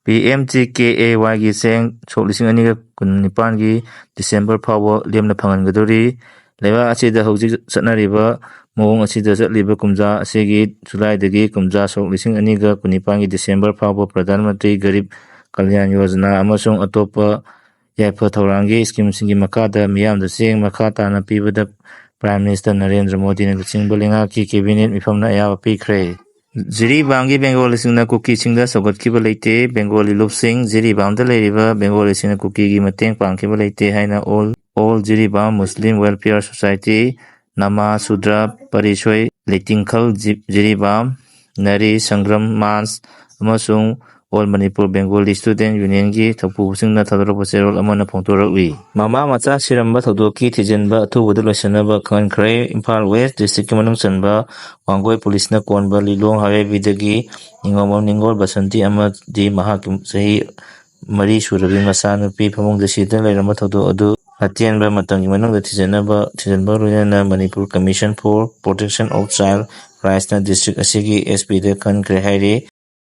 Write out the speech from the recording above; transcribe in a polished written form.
PMGKAYꯒꯤ ꯆꯦꯡ ꯁꯣꯛ 2019ꯒꯤ ꯗꯤꯁꯦꯝꯕꯔ ꯐꯥꯎꯕ ꯂꯦꯝꯅ ꯐꯪꯍꯟꯒꯗꯣꯔꯤ꯫ ꯂꯩꯕꯥꯛ ꯑꯁꯤꯗ ꯍꯧꯖꯤꯛ ꯆꯠꯅꯔꯤꯕ ꯃꯑꯣꯡ ꯑꯁꯤꯗ ꯆꯠꯂꯤꯕ ꯀꯨꯝꯖꯥ ꯑꯁꯤꯒꯤ ꯖꯨꯂꯥꯏꯗꯒꯤ ꯀꯨꯝꯖꯥ ꯁꯣꯛ 2019ꯒꯤ ꯗꯤꯁꯦꯝꯕꯔ ꯐꯥꯎꯕ ꯄ꯭ꯔꯙꯥꯟ ꯃꯟꯇ꯭ꯔꯤ ꯒꯔꯤꯕ ꯀꯜꯌꯥꯟ ꯌꯣꯖꯅꯥ ꯑꯃꯁꯨꯡ ꯑꯇꯣꯞꯄ ꯌꯥꯏꯐ-ꯊꯧꯔꯥꯡꯒꯤ ꯁ꯭ꯀꯤꯝꯁꯤꯡꯒꯤ ꯃꯈꯥꯗ ꯃꯤꯌꯥꯝꯗ ꯆꯦꯡ ꯃꯈꯥ ꯇꯥꯅ ꯄꯤꯕꯗ ꯄ꯭ꯔꯥꯏꯝ ꯃꯤꯅꯤꯁꯇꯔ ꯅꯔꯦꯟꯗ꯭ꯔ ꯃꯣꯗꯤꯅ ꯂꯨꯆꯤꯡꯕ ꯂꯩꯉꯥꯛꯀꯤ ꯀꯦꯕꯤꯅꯦꯠ ꯃꯤꯐꯝꯅ ꯑꯌꯥꯕ ꯄꯤꯈ꯭ꯔꯦ꯫ ꯖꯤꯔꯤꯕꯥꯝꯒꯤ ꯕꯦꯡꯒꯣꯂꯤꯁꯤꯡꯅ ꯀꯨꯀꯤꯁꯤꯡꯗ ꯁꯧꯒꯠꯈꯤꯕ ꯂꯩꯇꯦ꯫ ꯕꯦꯡꯒꯣꯂꯤ ꯂꯨꯞꯁꯤꯡ ꯖꯤꯔꯤꯕꯥꯝꯗ ꯂꯩꯔꯤꯕ ꯕꯦꯡꯒꯣꯂꯤꯁꯤꯡꯅ ꯀꯨꯀꯤꯒꯤ ꯃꯇꯦꯡ ꯄꯥꯡꯈꯤꯕ ꯂꯩꯇꯦ ꯍꯥꯏꯅ ꯑꯣꯜ ꯖꯤꯔꯤꯕꯥꯝ ꯃꯨꯁꯂꯤꯝ ꯋꯦꯜꯐꯤꯌꯔ ꯁꯣꯁꯥꯏꯇꯤ, ꯅꯃꯥ ꯁꯨꯗ꯭ꯔ ꯄꯔꯤꯁꯣꯏ ꯂꯩꯇꯤꯡꯈꯜ ꯖꯤꯔꯤꯕꯥꯝ, ꯅꯔꯤ ꯁꯪꯒ꯭ꯔꯝ ꯃꯥꯟꯁ ꯑꯃꯁꯨꯡ ꯑꯣꯜ ꯃꯅꯤꯄꯨꯔ ꯕꯦꯡꯒꯣꯂꯤ ꯁ꯭ꯇꯨꯗꯦꯟꯠ ꯌꯨꯅꯤꯌꯟꯒꯤ ꯊꯧꯄꯨꯕꯁꯤꯡꯅ ꯊꯥꯗꯣꯔꯛꯄ ꯆꯦꯔꯣꯜ ꯑꯃꯅ ꯐꯣꯡꯗꯣꯔꯛꯂꯤ꯫ ꯃꯃꯥ-ꯃꯆꯥ ꯁꯤꯔꯝꯕ ꯊꯧꯗꯣꯛꯀꯤ ꯊꯤꯖꯤꯟꯕ ꯑꯊꯨꯕꯗ ꯂꯣꯏꯁꯤꯟꯅꯕ ꯈꯪꯍꯟꯈ꯭ꯔꯦ꯫ ꯏꯝꯐꯥꯜ ꯋꯦꯁꯠ ꯗꯤꯁꯇ꯭ꯔꯤꯛꯀꯤ ꯃꯅꯨꯡ ꯆꯟꯕ ꯋꯥꯡꯒꯣꯏ ꯄꯨꯂꯤꯁꯅ ꯀꯣꯟꯕ ꯂꯤꯂꯣꯡ ꯍꯥꯏꯋꯦꯕꯤꯗꯒꯤ ꯅꯤꯡꯉꯣꯝꯕꯝ ꯅꯤꯡꯒꯣꯜ ꯕꯁꯟꯇꯤ ꯑꯃꯗꯤ ꯃꯍꯥꯛꯀꯤ ꯆꯍꯤ 4 ꯁꯨꯔꯕꯤ ꯃꯆꯥꯅꯨꯄꯤ ꯐꯃꯨꯡꯗ ꯁꯤꯗꯨꯅ ꯂꯩꯔꯝꯕ ꯊꯧꯗꯣꯛ ꯑꯗꯨ ꯑꯇꯦꯟꯕ ꯃꯇꯝꯒꯤ ꯃꯅꯨꯡꯗ ꯊꯤꯖꯤꯟꯕꯒ ꯂꯣꯏꯅꯅ Manipur commission for protection of child ꯔꯥꯏꯠꯁꯅ ꯗꯤꯁꯇ꯭ꯔꯤꯛ ꯑꯁꯤꯒꯤ ꯑꯦꯁ.ꯄꯤꯗ ꯈꯪꯍꯟꯈ꯭ꯔꯦ ꯍꯥꯏꯔꯤ꯫